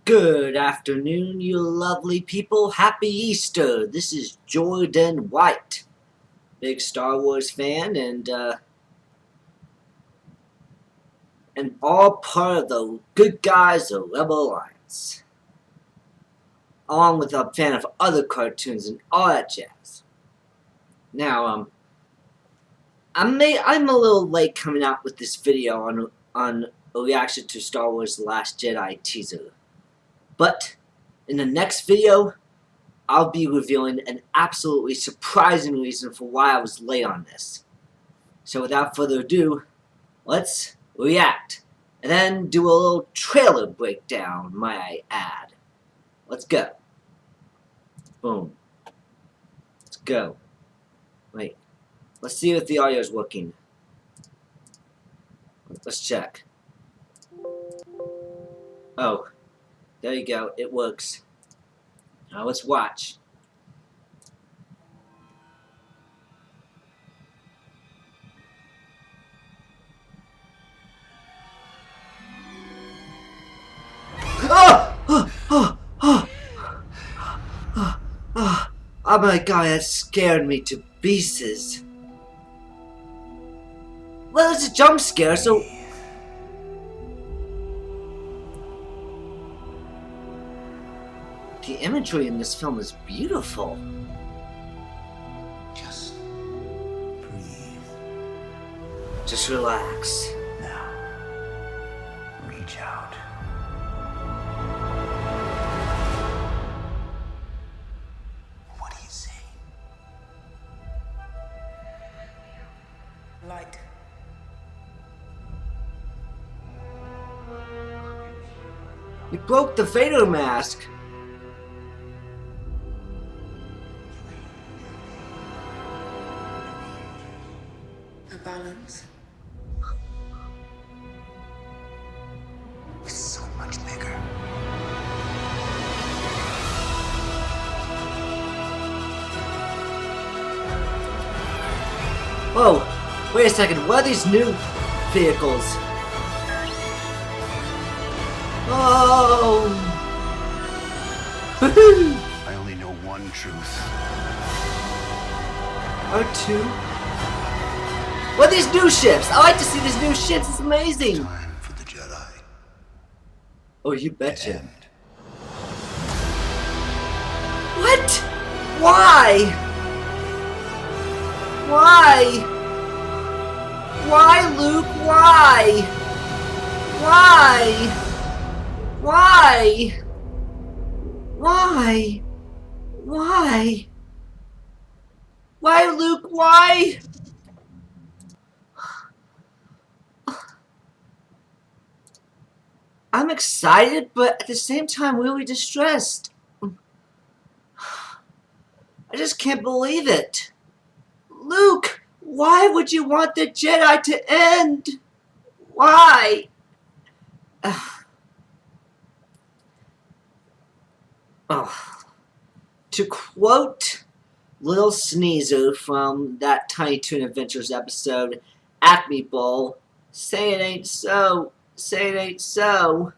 Good afternoon, you lovely people. Happy Easter. This is Jordan White, big Star Wars fan, and all part of the good guys of Rebel Alliance, along with a fan of other cartoons and all that jazz. Now, I'm a little late coming out with this video on a reaction to Star Wars: The Last Jedi teaser, but in the next video, I'll be revealing an absolutely surprising reason for why I was late on this. So without further ado, let's react. And then do a little trailer breakdown, might I add. Let's go. Boom. Let's go. Wait. Let's see if the audio is working. Let's check. Oh. There you go. It works. Now let's watch. Oh my god, that scared me to pieces. Well, it's a jump scare, so... The imagery in this film is beautiful. Just breathe. Just relax. Now, reach out. What do you see? Light. You broke the Vader mask. A balance. It's so much bigger. Whoa, wait a second, what are these new vehicles? Oh! I only know one truth. R2? What are these new ships? I like to see these new ships, it's amazing! Time for the Jedi. Oh, you betcha. End. What? Why? Why? Why, Luke? Why? Why? Why? Why? Why? Why, Luke? Why? I'm excited, but at the same time really distressed. I just can't believe it. Luke, why would you want the Jedi to end? Why? Oh. To quote Little Sneezer from that Tiny Toon Adventures episode, Acme Bowl, say it ain't so, say it ain't so.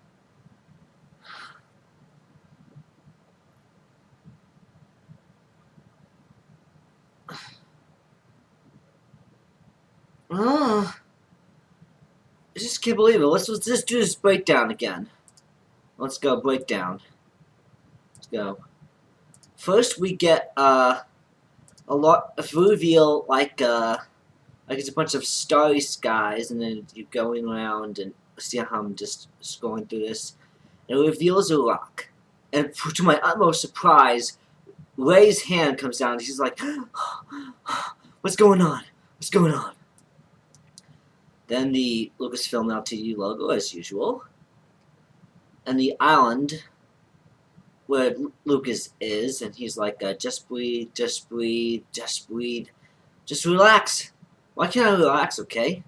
I just can't believe it. Let's do this breakdown again. Let's go breakdown. Let's go. First, we get a reveal like it's a bunch of starry skies, and then you're going around and see how I'm just going through this. And it reveals a rock, and to my utmost surprise, Rey's hand comes down. And she's like, "What's going on? What's going on?" Then the Lucasfilm LTD logo, as usual. And the island where Lucas is, and he's like, just breathe, just breathe, just breathe. Just relax. Why can't I relax, okay?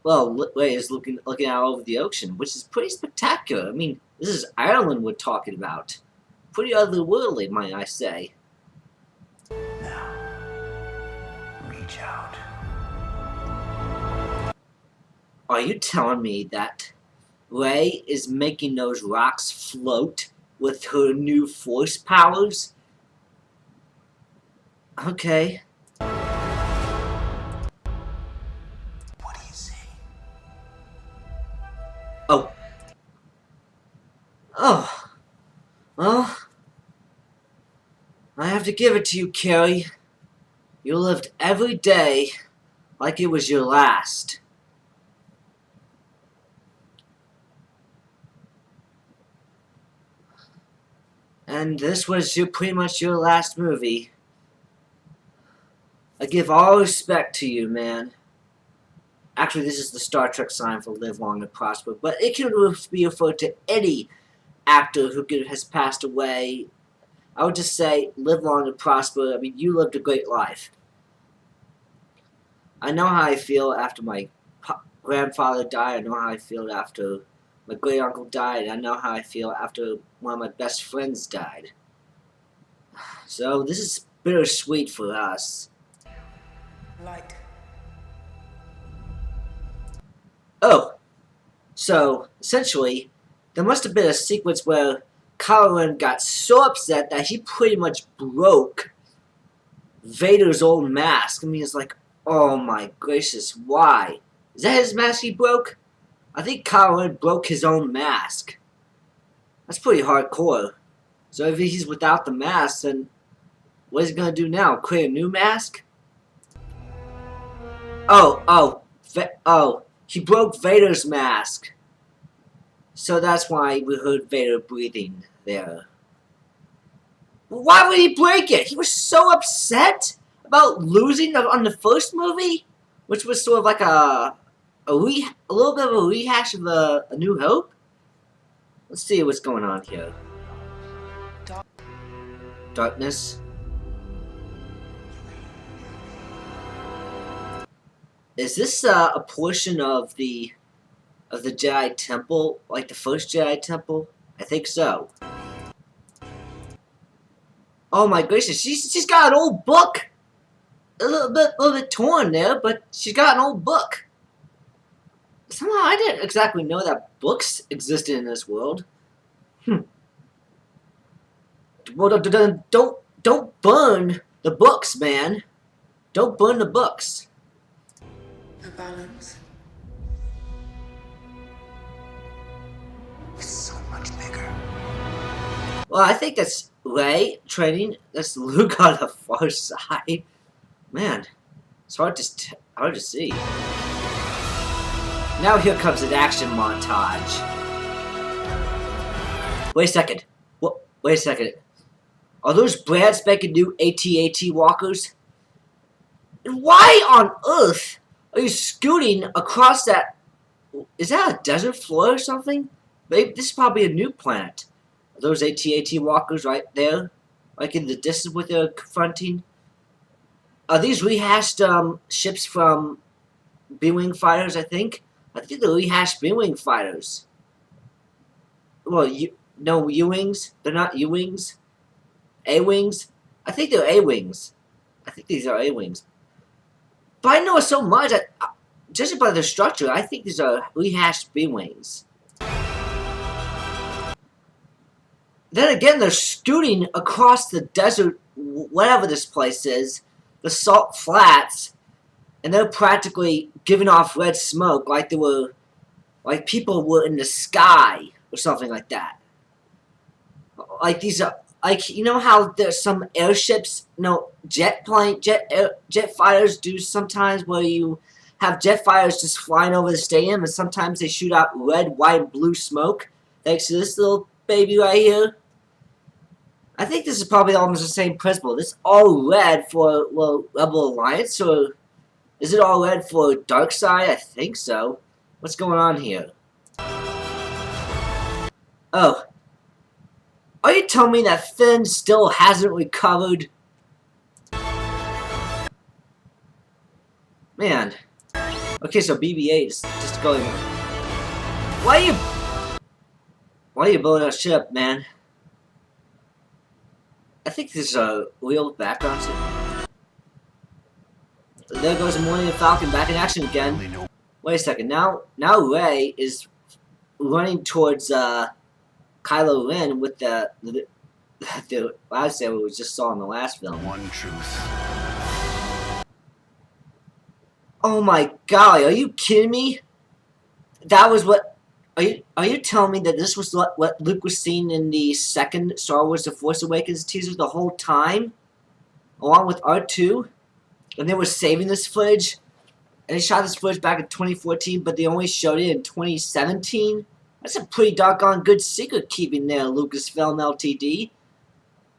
Well, Ray is looking out over the ocean, which is pretty spectacular. I mean, this is Ireland we're talking about. Pretty otherworldly, might I say. Now, reach out. Are you telling me that Rey is making those rocks float with her new force powers? Okay. What do you say? Oh. Oh. Well, I have to give it to you, Carrie. You lived every day like it was your last. And this was pretty much your last movie. I give all respect to you, man. Actually, this is the Star Trek sign for live long and prosper, but it can be referred to any actor who has passed away. I would just say, live long and prosper. I mean, you lived a great life. I know how I feel after my grandfather died. I know how I feel after my great uncle died. I know how I feel after one of my best friends died. So this is bittersweet for us. Light. Oh, so essentially, there must have been a sequence where Kylo Ren got so upset that he pretty much broke Vader's old mask. I mean, it's like, oh my gracious, why? Is that his mask he broke? I think Kylo Ren broke his own mask. That's pretty hardcore. So if he's without the mask, then what is he gonna do now? Create a new mask? Oh, he broke Vader's mask. So that's why we heard Vader breathing there. Why would he break it? He was so upset about losing on the first movie, which was sort of like a little bit of a rehash of A New Hope. Let's see what's going on here. Darkness. Is this a portion of the Jedi Temple, like the first Jedi Temple? I think so. Oh my gracious, she's got an old book. A little bit torn there, but she's got an old book. Somehow I didn't exactly know that books existed in this world. Well, don't burn the books, man. Don't burn the books. A balance. It's so much bigger. Well, I think that's Rey training. That's Luke on the far side. Man, it's hard to see. Now here comes an action montage. Wait a second. Wait a second. Are those brand spanking new AT-AT walkers? And why on earth are you scooting across that? Is that a desert floor or something? Maybe this is probably a new planet. Are those AT-AT walkers right there? Like in the distance what they're confronting? Are these rehashed ships from B-Wing fighters, I think? I think they're rehashed B-Wing fighters. Well, no U-Wings? They're not U-Wings? A-Wings? I think they're A-Wings. I think these are A-Wings. But I know so much. Judging by their structure, I think these are rehashed B-Wings. Then again, they're scooting across the desert, whatever this place is, the salt flats, and they're practically giving off red smoke like they were, like people were in the sky or something like that. Like these are, like, you know how there's some airships, jet fighters do sometimes, where you have jet fighters just flying over the stadium, and sometimes they shoot out red, white, and blue smoke. Thanks to this little baby right here. I think this is probably almost the same principle. This is all red for, well, Rebel Alliance, or is it all red for Dark Side? I think so. What's going on here? Oh. Are you telling me that Finn still hasn't recovered? Man. Okay, so BB-8 is just going... Why are you blowing up ship, man? I think this is a real background scene. There goes the Millennium Falcon back in action again. Wait a second. Now Rey is running towards Kylo Ren with the lightsaber we just saw in the last film. One truth. Oh my god, are you kidding me? That was what... Are you telling me that this was what Luke was seeing in the second Star Wars The Force Awakens teaser the whole time? Along with R2? And they were saving this footage? And they shot this footage back in 2014, but they only showed it in 2017? That's a pretty doggone good secret keeping there, Lucasfilm Ltd.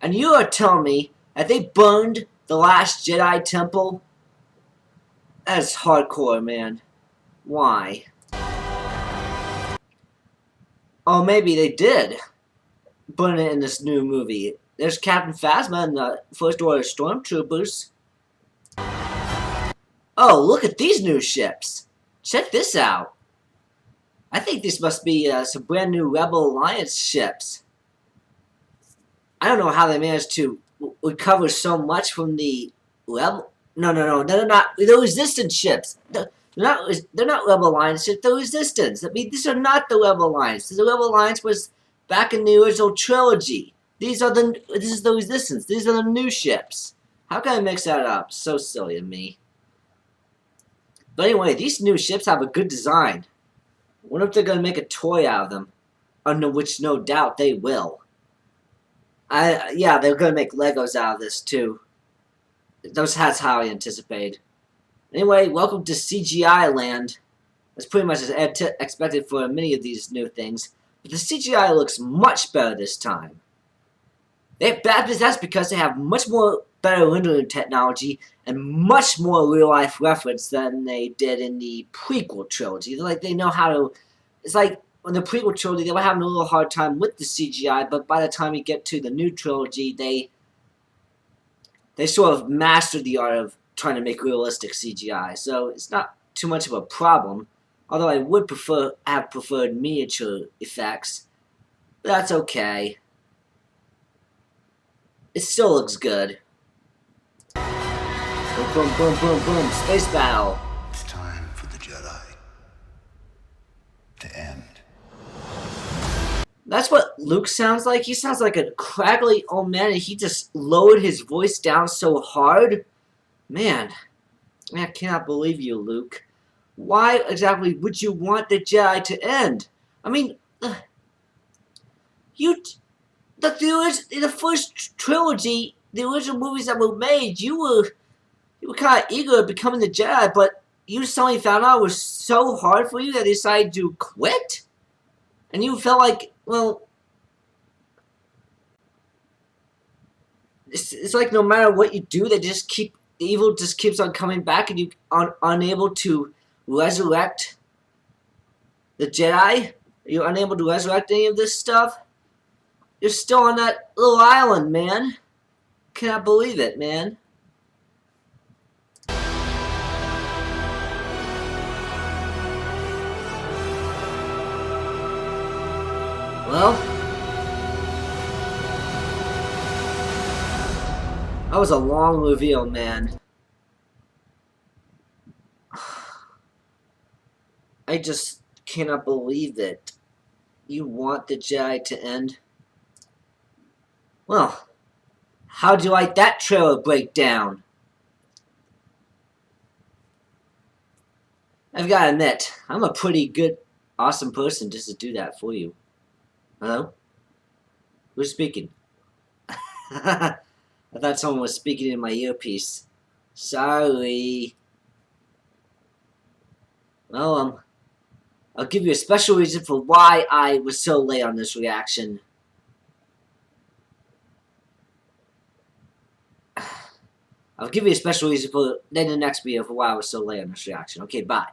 And you are telling me that they burned the last Jedi temple? That's hardcore, man. Why? Oh, maybe they did burn it in this new movie. There's Captain Phasma and the First Order Stormtroopers. Oh, look at these new ships. Check this out. I think these must be some brand new Rebel Alliance ships. I don't know how they managed to recover so much from the Rebel... No, they're not. They're Resistance ships. They're not Rebel Alliance ships, they're Resistance. I mean, these are not the Rebel Alliance. The Rebel Alliance was back in the original trilogy. This is the Resistance. These are the new ships. How can I mix that up? So silly of me. But anyway, these new ships have a good design. I wonder if they're going to make a toy out of them. Under which, no doubt, they will. Yeah, they're going to make Legos out of this, too. That's how I anticipate. Anyway, welcome to CGI land. That's pretty much as expected for many of these new things. But the CGI looks much better this time. That's because they have much more better rendering technology and much more real-life reference than they did in the prequel trilogy. Like, they know how to... It's like, in the prequel trilogy, they were having a little hard time with the CGI, but by the time you get to the new trilogy, they sort of mastered the art of trying to make realistic CGI, so it's not too much of a problem. Although I would have preferred miniature effects, but that's okay. It still looks good. Boom, boom, boom, boom, boom. Space battle. It's time for the Jedi to end. That's what Luke sounds like. He sounds like a craggly old man, and he just lowered his voice down so hard. Man, I cannot believe you, Luke. Why exactly would you want the Jedi to end? I mean, in the first trilogy, the original movies that were made, you were kind of eager at becoming the Jedi, but you suddenly found out it was so hard for you that you decided to quit? And you felt like, well, it's like no matter what you do, the evil just keeps on coming back, and you are unable to resurrect the Jedi. You're unable to resurrect any of this stuff. You're still on that little island, man. Cannot believe it, man. Well, that was a long reveal, man. I just cannot believe that you want the Jedi to end. Well, how'd you like that trailer breakdown? I've got to admit, I'm a pretty good, awesome person just to do that for you. Hello? Who's speaking? I thought someone was speaking in my earpiece. Sorry. Well, I'll give you a special reason for why I was so late on this reaction. I'll give you a special reason for in the next video for why I was so late on this reaction. Okay, bye.